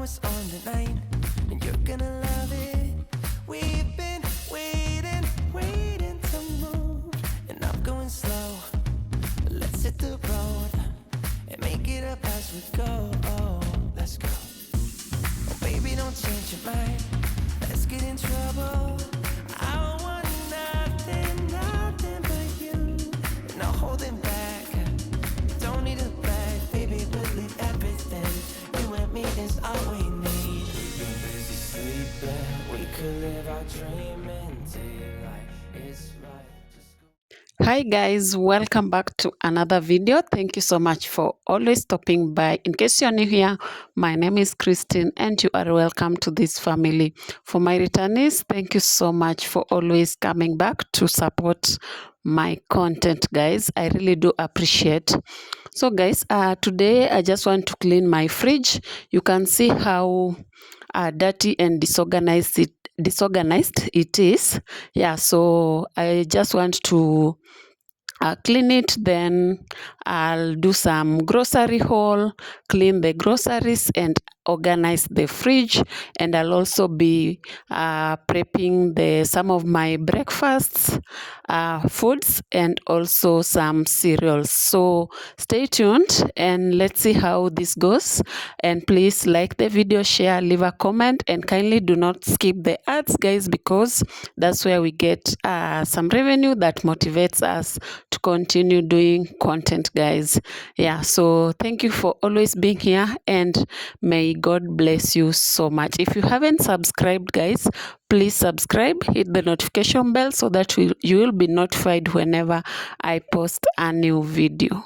it's on tonight, and you're gonna love it. We've been waiting to move, and I'm going slow. Let's hit the road and make it up as we go. Oh, let's go. Oh, baby, don't change your mind. Let's get in trouble. I want nothing but you. No holding back. Don't need a bag, baby. We'll leave everything. You and me is all we need. We've been busy sleeping. We could live our dream in daylight. It's right. Hi guys, welcome back to another video. Thank you so much for always stopping by. In case you're new here, my name is Christine and you are welcome to this family. For my returnees, thank you so much for always coming back to support my content, guys. I really do appreciate. So guys, today I just want to clean my fridge. You can see how dirty and disorganized it is. Yeah, so I just want to clean it, then I'll do some grocery haul, clean the groceries and organize the fridge, and I'll also be prepping some of my breakfasts, foods, and also some cereals. So stay tuned and let's see how this goes. And please like the video, share, leave a comment, and kindly do not skip the ads, guys, because that's where we get some revenue that motivates us to continue doing content, guys. Yeah, so thank you for always being here and may God bless you so much. If you haven't subscribed, guys, please subscribe, hit the notification bell so that you will be notified whenever I post a new video.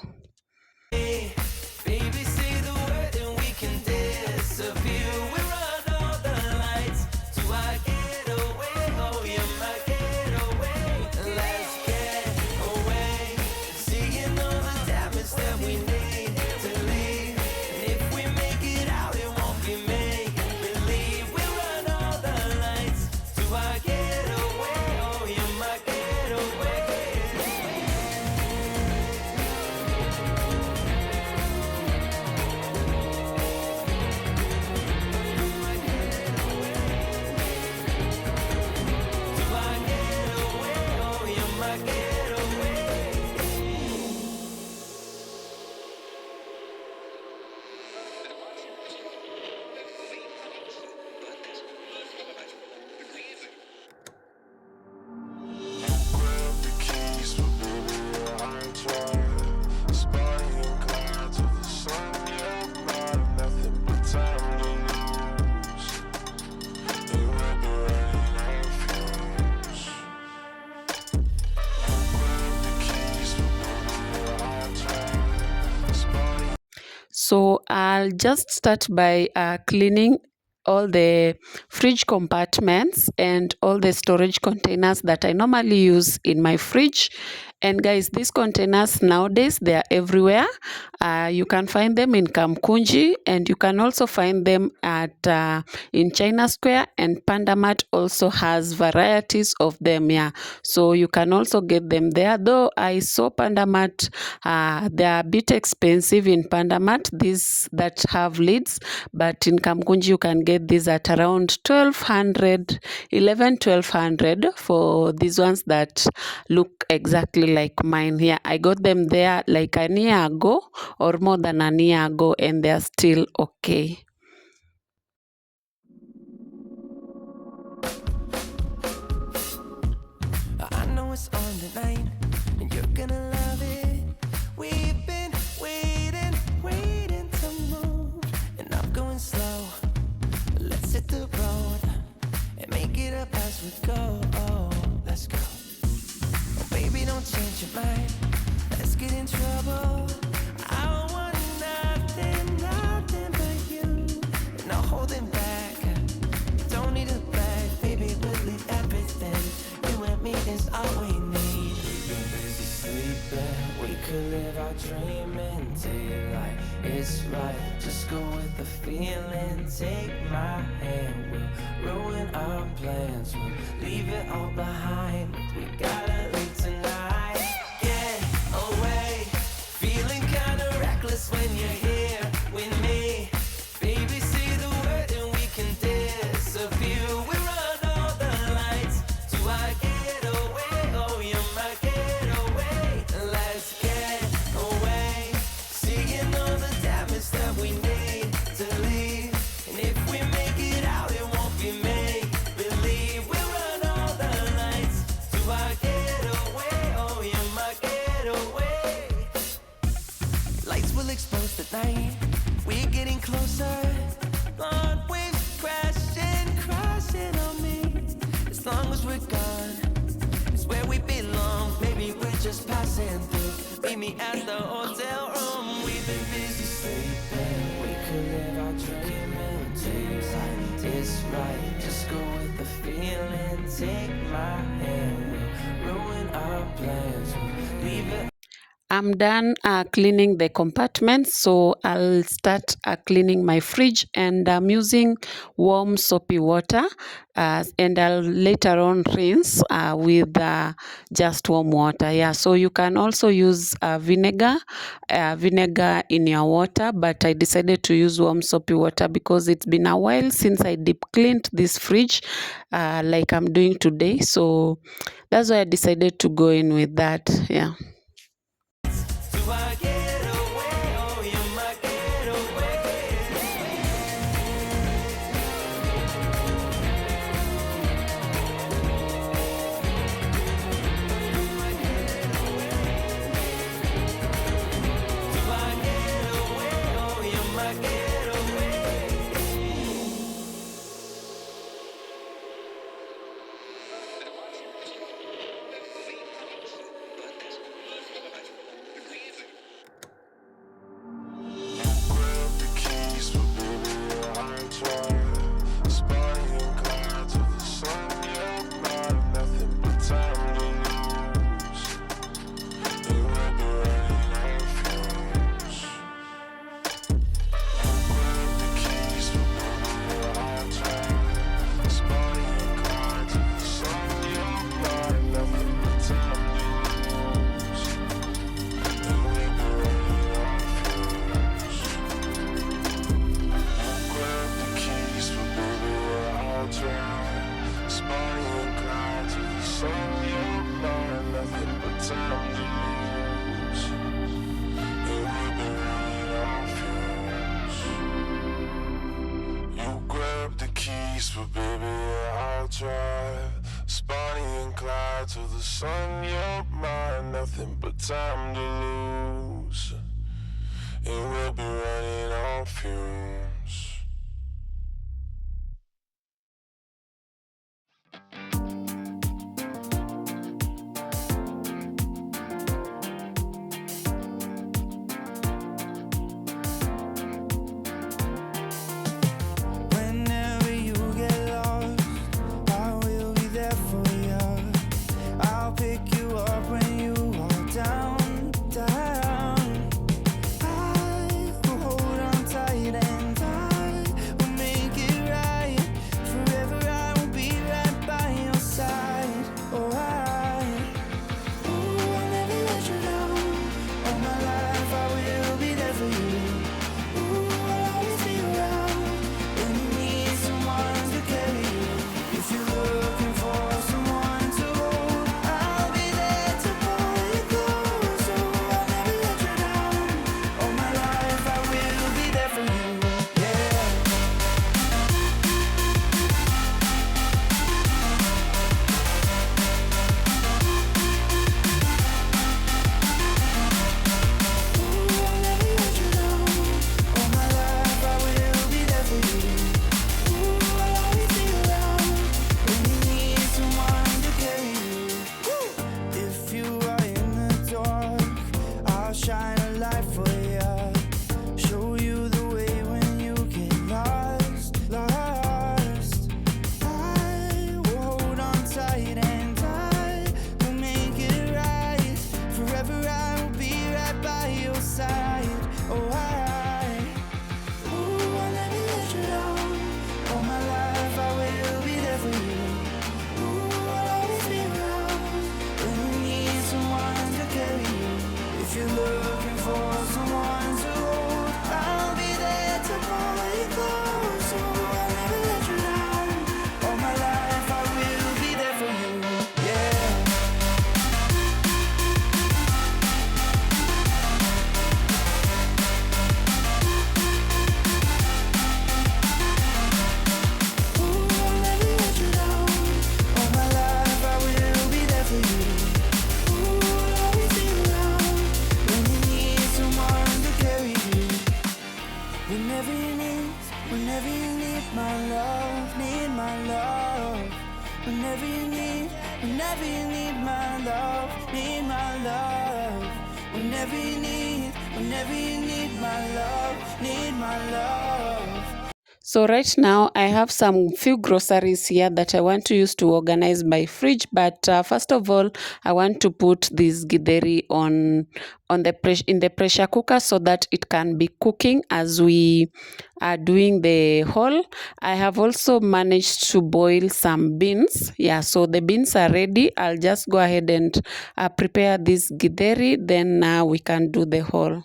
So I'll just start by cleaning all the fridge compartments and all the storage containers that I normally use in my fridge. And guys, these containers nowadays, they are everywhere. You can find them in Kamkunji, and you can also find them in China Square, and Pandamart also has varieties of them. Yeah, so you can also get them there. Though I saw Pandamart, they are a bit expensive in Pandamart, these that have lids, but in Kamkunji you can get these at around 1200 for these ones that look exactly like mine. Here, I got them there like a year ago or more than a year ago, and they're still okay. I know it's on tonight, and you're gonna love it. We've been waiting to move, and I'm going slow. Let's hit the road and make it up as we go. Oh, let's go. Oh, baby, don't change your mind. Let's get in trouble. I want nothing but you. No holding back. Don't need a bag, baby. We'll leave everything. You and me is all we need. We've been busy sleeping. We could live our dream in daylight. It's right. Just go with the feeling. Take my hand. We'll ruin our plans. We'll leave it all behind. We gotta leave tonight. Get away. Feeling kinda reckless when you're here with me. Baby, say the word and will expose the night. We're getting closer. Blonde waves crashing on me. As long as we're gone, it's where we belong. Maybe we're just passing through. Meet me at the hotel room. We've been busy sleeping. We could live our dream and take time. It's right. Just go with the feeling. Take my hand. We'll ruin our plans. We'll leave it. I'm done cleaning the compartments, so I'll start cleaning my fridge, and I'm using warm soapy water, and I'll later on rinse with just warm water. Yeah, so you can also use vinegar in your water, but I decided to use warm soapy water because it's been a while since I deep cleaned this fridge like I'm doing today, so that's why I decided to go in with that. Yeah. Do I get away? Oh, you're my getaway. Do I get away? Oh, you're my getaway. But baby, I'll drive Bonnie and Clyde till the sun. You're mine, nothing but time to lose, and we'll be running on fumes. Whenever you get lost, I will be there for you. I'll pick you up when you are down. whenever you need my love, need my love. So right now I have some few groceries here that I want to use to organize my fridge. But first of all, I want to put this githeri on the in the pressure cooker so that it can be cooking as we are doing the haul. I have also managed to boil some beans. Yeah, so the beans are ready. I'll just go ahead and prepare this githeri. Then we can do the haul.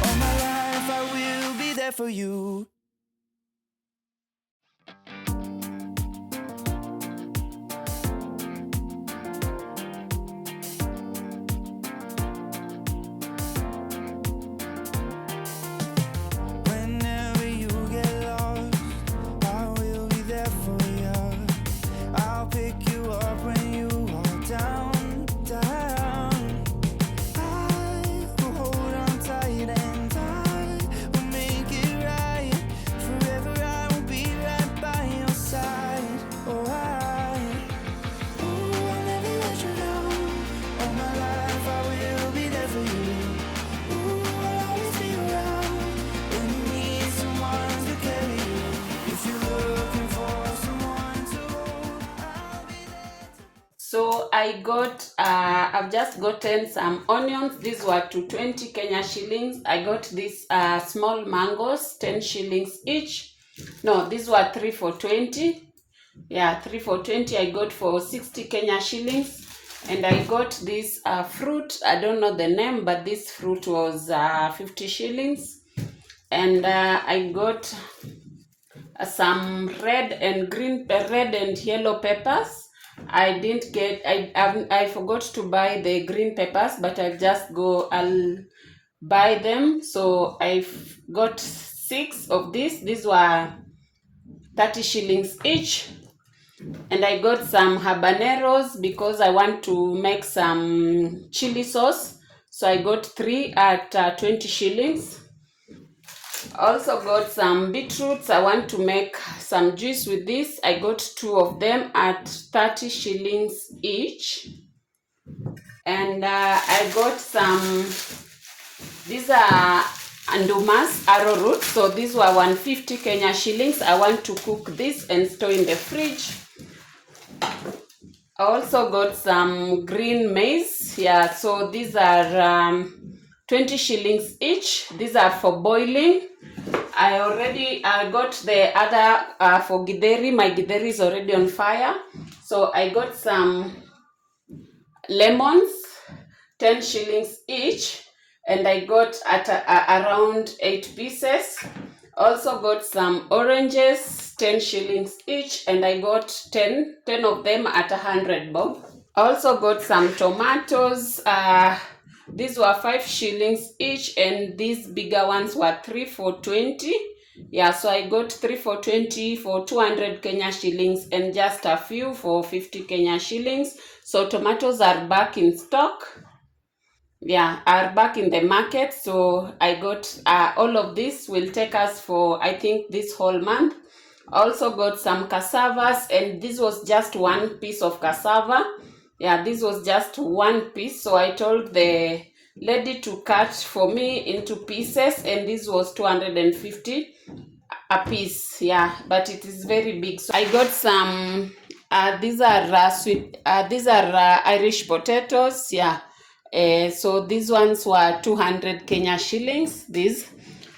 All my life I will be there for you. Whenever you get lost, I will be there for you. I'll pick you up when you are down, down. I will hold on tight and I will make it right. Forever I will be right by your side. Oh, I'll never let you down. All my life I will be there for you. Ooh, I'll always be around when you need someone to carry you. If you're looking for someone to hold, I'll be there to. So I've just gotten some onions. These were to 20 Kenya shillings. I got these small mangoes, 10 shillings each. No, these were 3 for 20. Yeah, 3 for 20 I got for 60 Kenya shillings. And I got this fruit. I don't know the name, but this fruit was 50 shillings. And I got some red and yellow peppers. I forgot to buy the green peppers, but I'll buy them. So I got 6 of these. These were 30 shillings each. And I got some habaneros because I want to make some chili sauce. So I got 3 at 20 shillings. Also got some beetroots. I want to make some juice with this. I got 2 of them at 30 shillings each. And I got some, these are andumas, arrowroot. So these were 150 Kenya shillings. I want to cook this and store in the fridge. I also got some green maize. Yeah, so these are 20 shillings each. These are for boiling. I got the other for githeri. My githeri is already on fire. So I got some lemons, 10 shillings each. And I got at around 8 pieces. Also got some oranges, 10 shillings each. And I got 10 of them at 100 bob. Also got some tomatoes. These were 5 shillings each, and these bigger ones were 3 for 20. Yeah, so I got 3 for 20 for 200 Kenya shillings and just a few for 50 Kenya shillings. So tomatoes are back in stock. Yeah, are back in the market. So I got all of this will take us for, I think, this whole month. Also got some cassavas, and this was just 1 piece of cassava. Yeah, this was just 1 piece. So I told the lady to cut for me into pieces, and this was 250 a piece. Yeah, but it is very big. So I got some these are Irish potatoes. Yeah, so these ones were 200 Kenya shillings. These.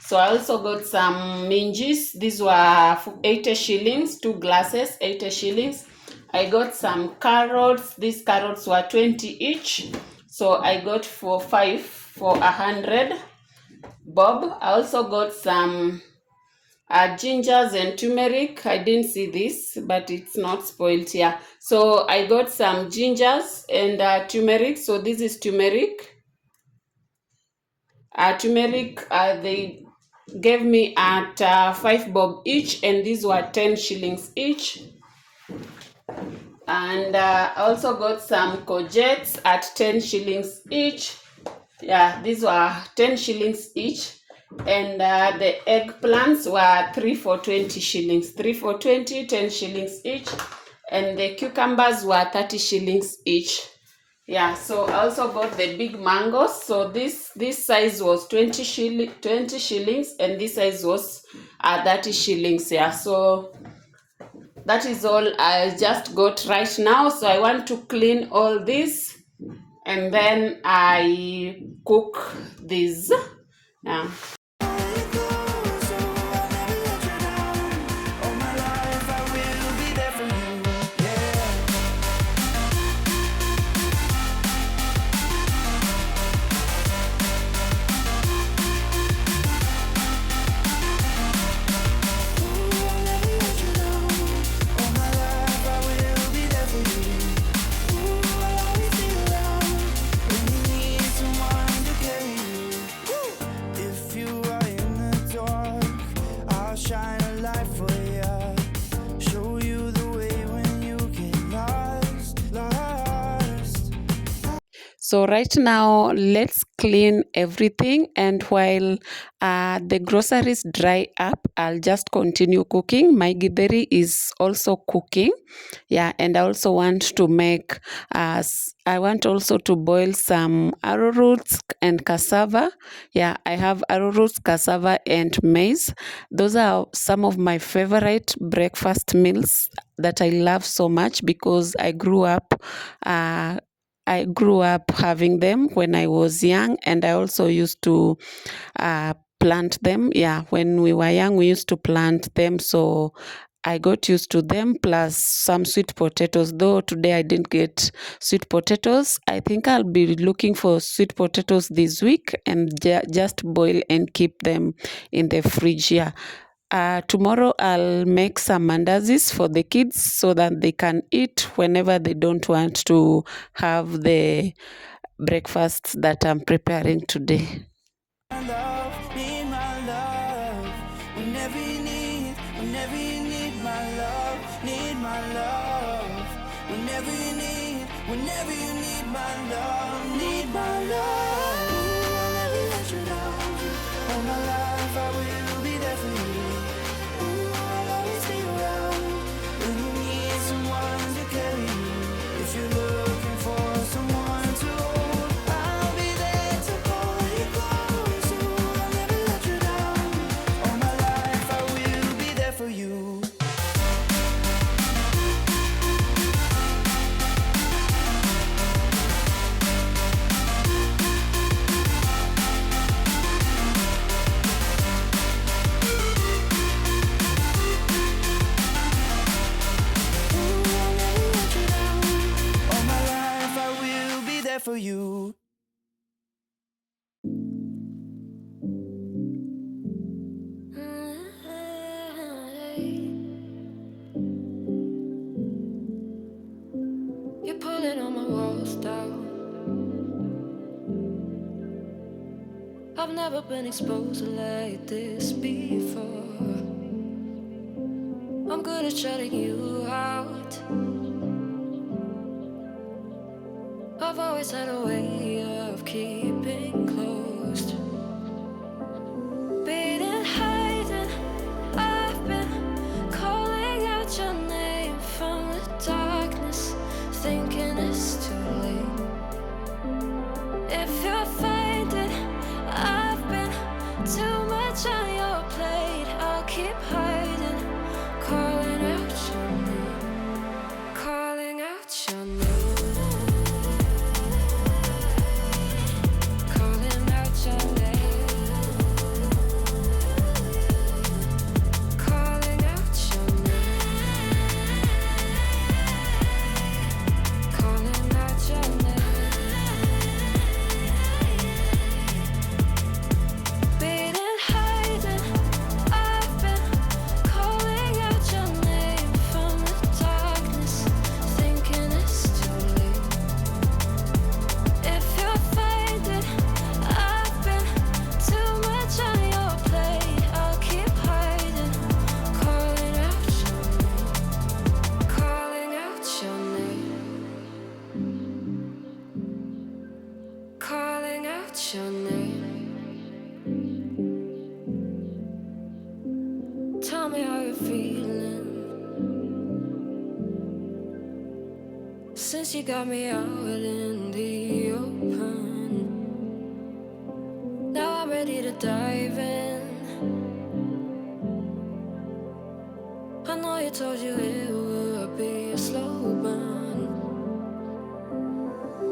So I also got some minjis. These were 80 shillings, 2 glasses, 80 shillings. I got some carrots. These carrots were 20 each. So I got 5 for 100 bob. I also got some gingers and turmeric. I didn't see this, but it's not spoiled here. So I got some gingers and turmeric. So this is turmeric. They gave me at 5 bob each, and these were 10 shillings each. And I also got some courgettes at 10 shillings each. Yeah, these were 10 shillings each. And the eggplants were 3 for 20 shillings. 3 for 20, 10 shillings each. And the cucumbers were 30 shillings each. Yeah, so I also got the big mangoes. So this size was 20 shillings, and this size was 30 shillings. Yeah, so that is all I just got right now. So I want to clean all this, and then I cook these. Yeah. So right now, let's clean everything, and while the groceries dry up, I'll just continue cooking. My githeri is also cooking. Yeah, and I also want to make, I want also to boil some arrowroots and cassava. Yeah, I have arrowroots, cassava, and maize. Those are some of my favorite breakfast meals that I love so much because I grew up having them when I was young, and I also used to plant them. Yeah, when we were young, we used to plant them. So I got used to them, plus some sweet potatoes. Though today I didn't get sweet potatoes. I think I'll be looking for sweet potatoes this week and just boil and keep them in the fridge. Yeah. Tomorrow I'll make some mandazis for the kids so that they can eat whenever they don't want to have the breakfast that I'm preparing today. For you. You're pulling on my walls down. I've never been exposed like this before. I'm good at shutting you out. I've always had a way of keeping closed. Being hiding, I've been calling out your name from the darkness, thinking it's too late. If you're finding I've been too much on your plate, I'll keep hiding, calling out your name, calling out your name. your name. Tell me how you're feeling. Since you got me out in the open, now I'm ready to dive in. I know you told you it would be a slow burn.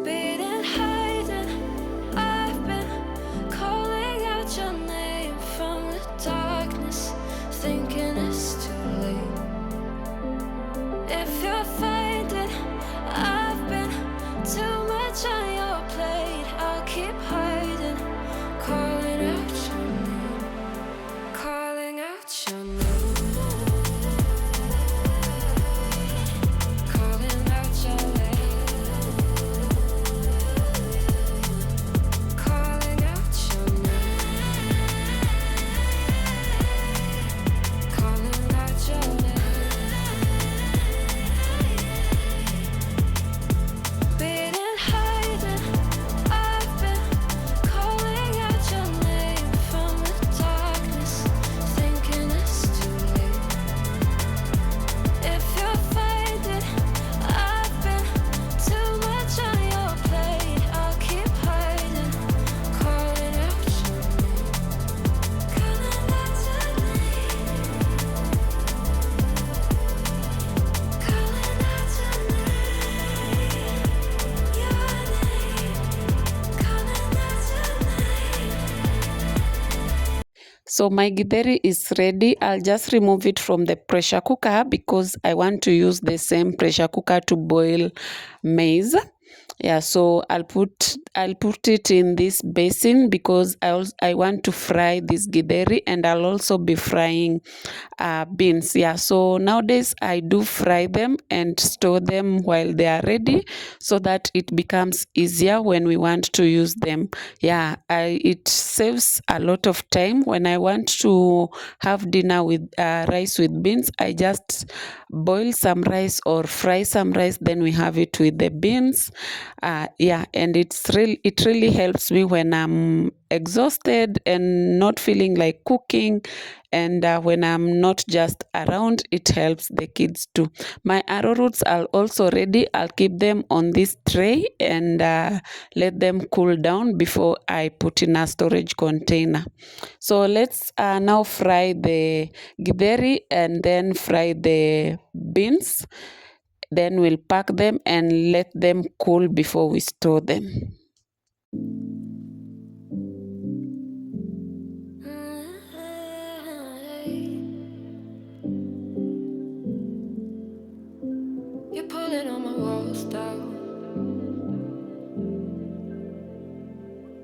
Beating, hiding, I've been calling out your name from the darkness, thinking it's too late. If you're finding I've been too much on your plate, I'll keep hiding, calling out your name, calling out your name. Calling out your name, calling out your name, calling out your name. Beating, hiding, I've been calling out your name from the darkness, thinking it's too late. If you're finding I've been too much on your plate, I'll keep hiding, calling out your name, calling out your name, calling out your name, calling out your name. So my githeri is ready. I'll just remove it from the pressure cooker because I want to use the same pressure cooker to boil maize. Yeah, so I'll put it in this basin because I want to fry this githeri, and I'll also be frying beans. Yeah, so nowadays I do fry them and store them while they are ready so that it becomes easier when we want to use them. Yeah, it saves a lot of time. When I want to have dinner with rice with beans, I just boil some rice or fry some rice, then we have it with the beans. Yeah, and it really helps me when I'm exhausted and not feeling like cooking, and when I'm not just around, it helps the kids too. My arrowroots are also ready. I'll keep them on this tray and let them cool down before I put in a storage container. So let's now fry the githeri and then fry the beans. Then we'll pack them and let them cool before we store them. You're pulling on my walls down.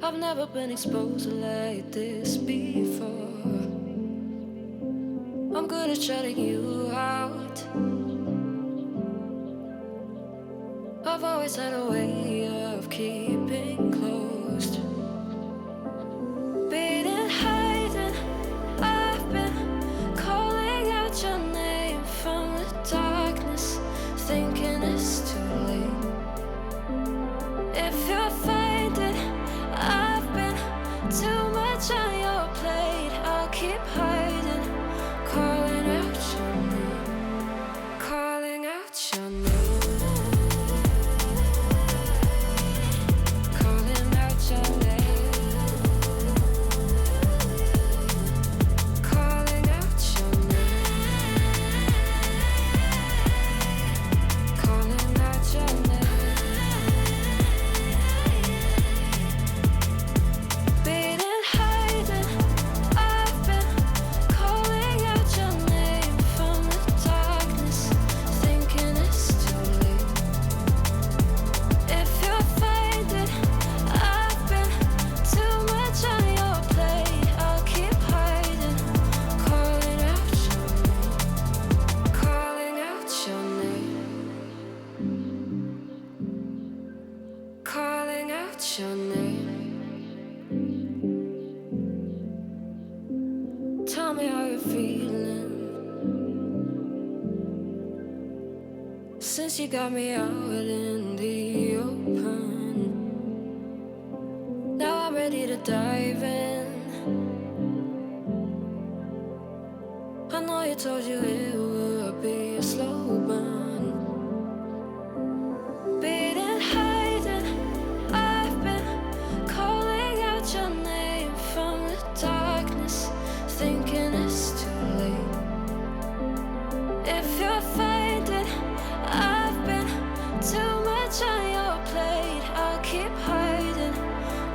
I've never been exposed like this before. I'm good at shutting you out. I've always had a way of keeping closed. Beating, hiding, I've been calling out your name from the darkness, thinking it's too late. If you're finding I've been too much on your plate, I'll keep hiding, calling out your name, calling out your name. Calling out your name, calling out your name, calling out your name. Beating, hiding, I've been calling out your name from the darkness, thinking it's too late. If you're finding I've been too much on your plate, I'll keep hiding, calling out your name, calling out your name, calling out your name. Tell me how you're feeling. Since you got me out in the open, now I'm ready ready to dive in. I know you told you it would be a slow burn. Beating, hiding, I've been calling out your name from the darkness, thinking it's too late. If you're finding I've been too much on your plate, I'll keep hiding,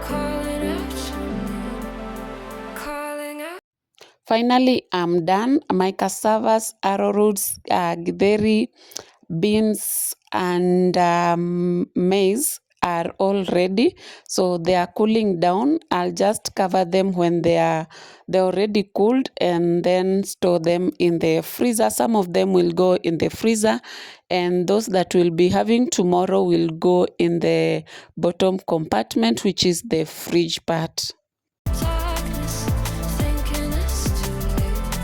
calling out your name, calling out. Finally, I'm done. My cassavas, arrowroots, githeri, beans, and maize are all ready. So they are cooling down. I'll just cover them when they're already cooled and then store them in the freezer. Some of them will go in the freezer, and those that we'll be having tomorrow will go in the bottom compartment, which is the fridge part. Darkness, thinking it's too late.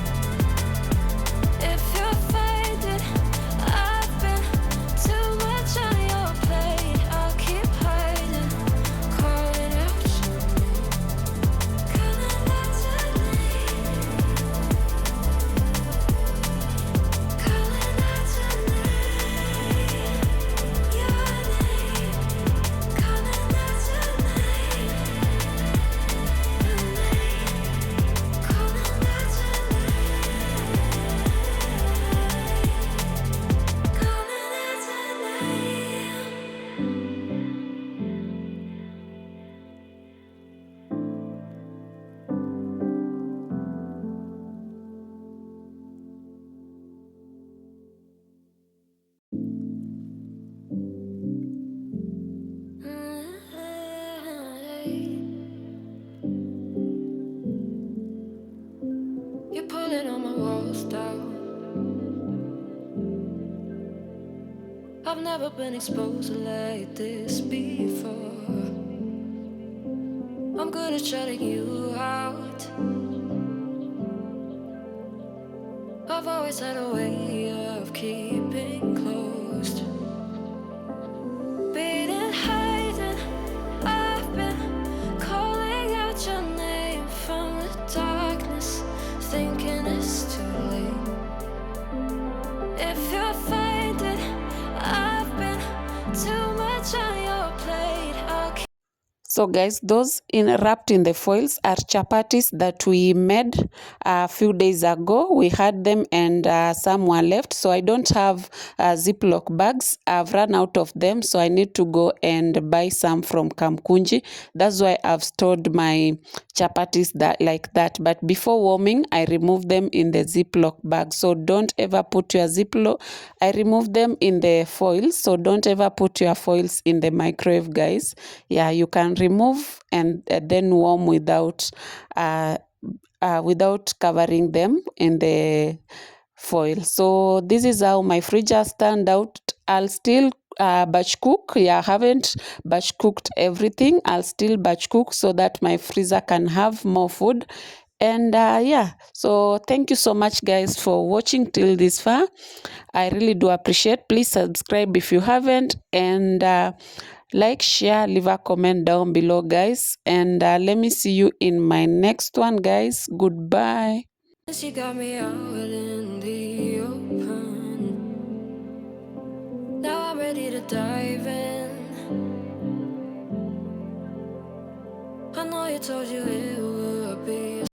If you're finding I've been too much on your plate, I'll keep hiding, calling out your name, calling out your name, calling out your name, calling out your name, your name, calling out your name, calling out your name. You're pulling on my walls down. I've never been exposed like this before. I'm good at shutting you out. I've always had a way of keeping closed. Beating, hiding, I've been calling out your name from the darkness, thinking it's too late. If you're finding I've been too much on your plate, I'll keep. So guys, those wrapped in the foils are chapatis that we made a few days ago. We had them and some were left. So I don't have Ziploc bags. I've run out of them. So I need to go and buy some from Kamkunji. That's why I've stored my chapatis like that. But before warming, I remove them in the Ziploc bag. So don't ever put your Ziploc. I remove them in the foils. So don't ever put your foils in the microwave, guys. Yeah, you can remove and then warm without covering them in the foil. So this is how my fridge has turned out. I'll still batch cook. Yeah, I haven't batch cooked everything. I'll still batch cook so that my freezer can have more food. And yeah, so thank you so much guys for watching till this far. I really do appreciate. Please subscribe if you haven't, and like, share, leave a comment down below, guys. And let me see you in my next one, guys. Goodbye. You got me out in the open. Now I'm ready to dive in. I know you told you it would be